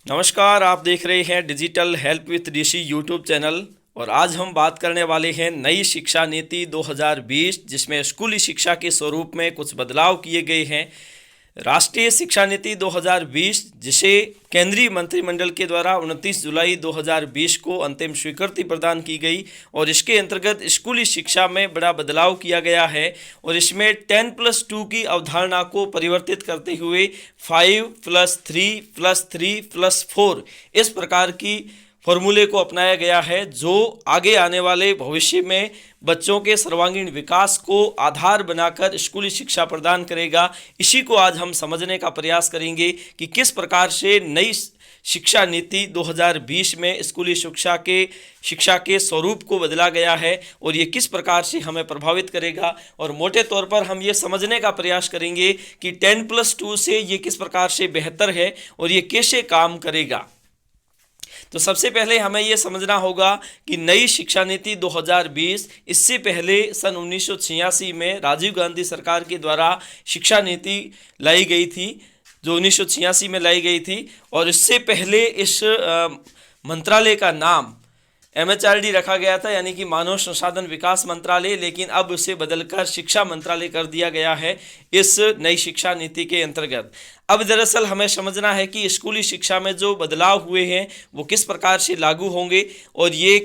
नमस्कार, आप देख रहे हैं digital help with Rishi YouTube channel. और आज हम बात करने वाले हैं नई शिक्षा नीति 2020, जिसमें स्कूली शिक्षा के स्वरूप में कुछ बदलाव किए गए हैं। राष्ट्रीय शिक्षा नीति 2020, जिसे केंद्रीय मंत्रिमंडल के द्वारा 29 जुलाई 2020 को अंतिम स्वीकृति प्रदान की गई और इसके अंतर्गत स्कूली शिक्षा में बड़ा बदलाव किया गया है। और इसमें 10+2 की अवधारणा को परिवर्तित करते हुए 5+3+3+4 इस प्रकार की फॉर्मूले को अपनाया गया है, जो आगे आने वाले भविष्य में बच्चों के सर्वांगीण विकास को आधार बनाकर स्कूली शिक्षा प्रदान करेगा। इसी को आज हम समझने का प्रयास करेंगे कि किस प्रकार से नई शिक्षा नीति 2020 में स्कूली शिक्षा के स्वरूप को बदला गया है और ये किस प्रकार से हमें प्रभावित करेगा। और मोटे तौर पर हम ये समझने का प्रयास करेंगे कि 10+2 से ये किस प्रकार से बेहतर है और ये कैसे काम करेगा। तो सबसे पहले हमें यह समझना होगा कि नई शिक्षा नीति 2020, इससे पहले सन 1986 में राजीव गांधी सरकार के द्वारा शिक्षा नीति लाई गई थी, जो 1986 में लाई गई थी। और इससे पहले इस मंत्रालय का नाम MHRD रखा गया था, यानी कि मानव संसाधन विकास मंत्रालय, लेकिन अब उसे बदलकर शिक्षा मंत्रालय कर दिया गया है इस नई शिक्षा नीति के अंतर्गत। अब दरअसल हमें समझना है कि स्कूली शिक्षा में जो बदलाव हुए हैं वो किस प्रकार से लागू होंगे और ये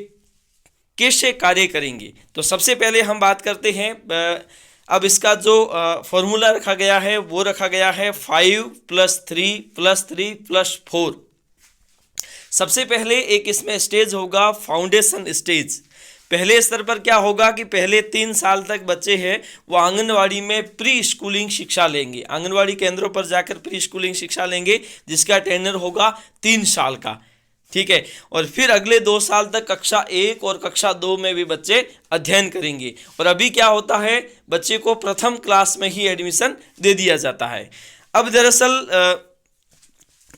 कैसे कार्य करेंगे। तो सबसे पहले हम बात करते हैं, अब इसका जो फॉर्मूला रखा गया है वो रखा गया है 5+3+3+4। सबसे पहले एक इसमें स्टेज होगा फाउंडेशन स्टेज। पहले स्तर पर क्या होगा कि पहले 3 साल तक बच्चे हैं वो आंगनवाड़ी में प्री स्कूलिंग शिक्षा लेंगे, आंगनवाड़ी केंद्रों पर जाकर प्री स्कूलिंग शिक्षा लेंगे, जिसका टेन्योर होगा 3 साल का। ठीक है। और फिर अगले 2 साल तक कक्षा 1 और कक्षा 2 में भी बच्चे अध्ययन करेंगे। और अभी क्या होता है, बच्चे को प्रथम क्लास में ही एडमिशन दे दिया जाता है। अब दरअसल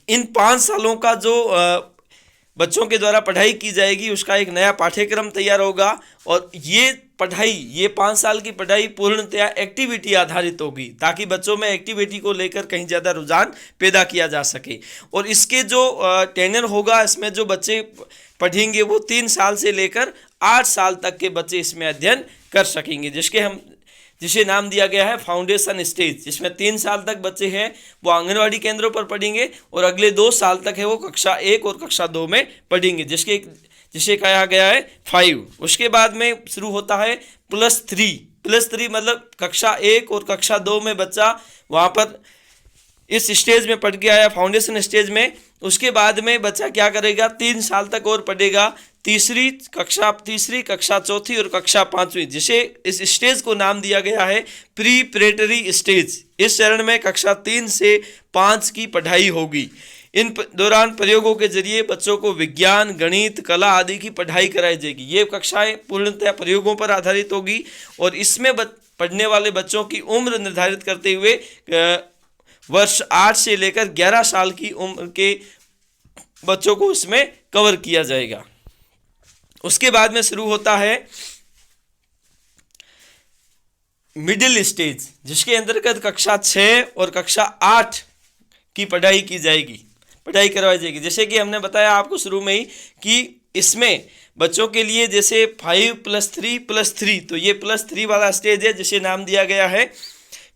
इन 5 सालों का जो बच्चों के द्वारा पढ़ाई की जाएगी उसका एक नया पाठ्यक्रम तैयार होगा। और ये 5 साल की पढ़ाई पूर्णतया एक्टिविटी आधारित होगी, ताकि बच्चों में एक्टिविटी को लेकर कहीं ज़्यादा रुझान पैदा किया जा सके। और इसके जो टेन्योर होगा, इसमें जो बच्चे पढ़ेंगे वो 3 साल से लेकर 8 साल तक के बच्चे इसमें अध्ययन कर सकेंगे, जिसे नाम दिया गया है फाउंडेशन स्टेज। जिसमें 3 साल तक बच्चे हैं वो आंगनवाड़ी केंद्रों पर पढ़ेंगे और अगले 2 साल तक है वो कक्षा 1 और कक्षा 2 में पढ़ेंगे, जिसे कहा गया है 5। उसके बाद में शुरू होता है +3 मतलब कक्षा 1 और कक्षा 2 में बच्चा वहाँ पर इस स्टेज में पढ़ के आया, फाउंडेशन स्टेज में। उसके बाद में बच्चा क्या करेगा, 3 साल तक और पढ़ेगा, तीसरी कक्षा, चौथी और कक्षा 5वीं, जिसे इस स्टेज को नाम दिया गया है प्रीपरेटरी स्टेज। इस चरण में कक्षा 3 से 5 की पढ़ाई होगी। इन दौरान प्रयोगों के जरिए बच्चों को विज्ञान, गणित, कला आदि की पढ़ाई कराई जाएगी। ये कक्षाएं पूर्णतः प्रयोगों पर आधारित होगी और इसमें पढ़ने वाले बच्चों की उम्र निर्धारित करते हुए वर्ष 8 से लेकर 11 साल की उम्र के बच्चों को इसमें कवर किया जाएगा। उसके बाद में शुरू होता है मिडिल स्टेज, जिसके अंतर्गत कक्षा 6 और कक्षा 8 की पढ़ाई करवाई जाएगी। जैसे कि हमने बताया आपको शुरू में ही कि इसमें बच्चों के लिए जैसे 5+3+3, तो ये +3 वाला स्टेज है, जिसे नाम दिया गया है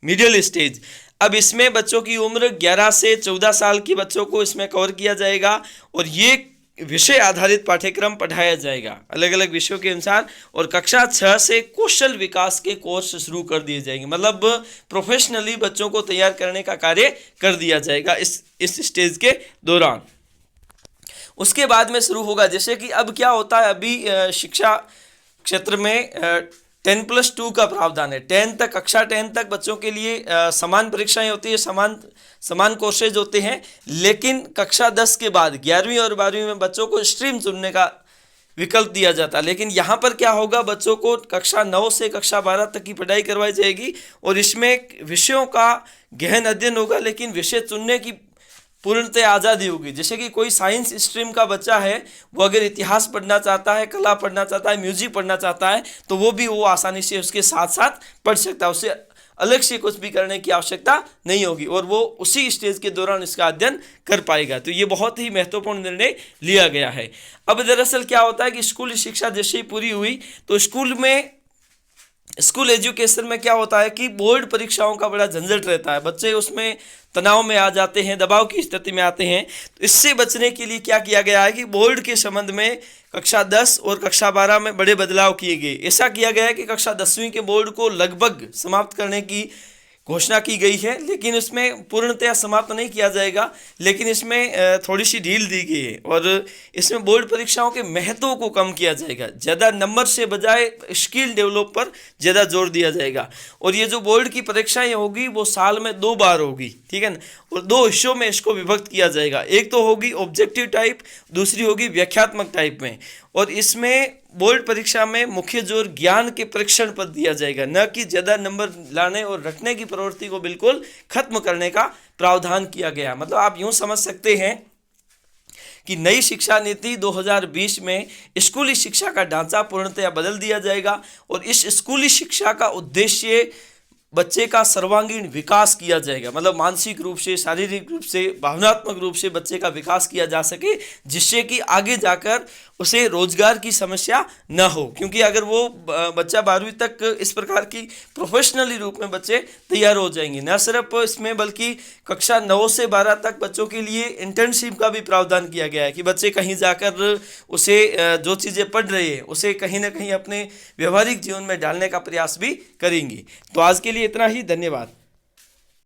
मिडिल स्टेज। अब इसमें बच्चों की उम्र 11 से 14 साल की बच्चों को इसमें कवर किया जाएगा और ये विषय आधारित पाठ्यक्रम पढ़ाया जाएगा अलग अलग विषयों के अनुसार। और कक्षा 6 से कौशल विकास के कोर्स शुरू कर दिए जाएंगे, मतलब प्रोफेशनली बच्चों को तैयार करने का कार्य कर दिया जाएगा इस स्टेज के दौरान। उसके बाद में शुरू होगा, जैसे कि अब क्या होता है, अभी शिक्षा क्षेत्र में 10+2 का प्रावधान है। 10 तक बच्चों के लिए समान परीक्षाएं होती है, समान कोर्सेज होते हैं। लेकिन कक्षा 10 के बाद 11वीं और 12वीं में बच्चों को स्ट्रीम चुनने का विकल्प दिया जाता है। लेकिन यहाँ पर क्या होगा, बच्चों को कक्षा 9 से कक्षा 12 तक की पढ़ाई करवाई जाएगी और इसमें विषयों का गहन अध्ययन होगा, लेकिन विषय चुनने की पूर्णतः आज़ादी होगी। जैसे कि कोई साइंस स्ट्रीम का बच्चा है, वो अगर इतिहास पढ़ना चाहता है, कला पढ़ना चाहता है, म्यूजिक पढ़ना चाहता है, तो वो आसानी से उसके साथ साथ पढ़ सकता है, उससे अलग से कुछ भी करने की आवश्यकता नहीं होगी और वो उसी स्टेज के दौरान इसका अध्ययन कर पाएगा। तो ये बहुत ही महत्वपूर्ण निर्णय लिया गया है। अब दरअसल क्या होता है कि स्कूली शिक्षा जैसे ही पूरी हुई तो स्कूल एजुकेशन में क्या होता है कि बोर्ड परीक्षाओं का बड़ा झंझट रहता है, बच्चे उसमें तनाव में आ जाते हैं, दबाव की स्थिति में आते हैं। तो इससे बचने के लिए क्या किया गया है कि बोर्ड के संबंध में कक्षा 10 और कक्षा 12 में बड़े बदलाव किए गए। ऐसा किया गया है कि कक्षा 10वीं के बोर्ड को लगभग समाप्त करने की घोषणा की गई है, लेकिन इसमें पूर्णतया समाप्त नहीं किया जाएगा, लेकिन इसमें थोड़ी सी ढील दी गई है और इसमें बोर्ड परीक्षाओं के महत्व को कम किया जाएगा। ज़्यादा नंबर से बजाय स्किल डेवलप पर ज़्यादा जोर दिया जाएगा। और ये जो बोर्ड की परीक्षाएं होगी वो साल में 2 बार होगी, ठीक है ना, और 2 हिस्सों में इसको विभक्त किया जाएगा। एक तो होगी ऑब्जेक्टिव टाइप, दूसरी होगी व्याख्यात्मक टाइप में। और इसमें बोर्ड परीक्षा में मुख्य जोर ज्ञान के परीक्षण पर दिया जाएगा, न कि ज़्यादा नंबर लाने और रखने की प्रवृत्ति को बिल्कुल खत्म करने का प्रावधान किया गया। मतलब आप यूं समझ सकते हैं कि नई शिक्षा नीति 2020 में स्कूली शिक्षा का ढांचा पूर्णतया बदल दिया जाएगा और इस स्कूली शिक्षा का उद्देश्य बच्चे का सर्वांगीण विकास किया जाएगा। मतलब मानसिक रूप से, शारीरिक रूप से, भावनात्मक रूप से बच्चे का विकास किया जा सके, जिससे कि आगे जाकर उसे रोजगार की समस्या न हो। क्योंकि अगर वो बच्चा 12वीं तक इस प्रकार की प्रोफेशनली रूप में बच्चे तैयार हो जाएंगे, न सिर्फ इसमें बल्कि कक्षा 9 से 12 तक बच्चों के लिए इंटर्नशिप का भी प्रावधान किया गया है कि बच्चे कहीं जाकर उसे जो चीज़ें पढ़ रहे हैं उसे कहीं ना कहीं अपने व्यवहारिक जीवन में डालने का प्रयास भी करेंगे। तो आज के लिए इतना ही, धन्यवाद।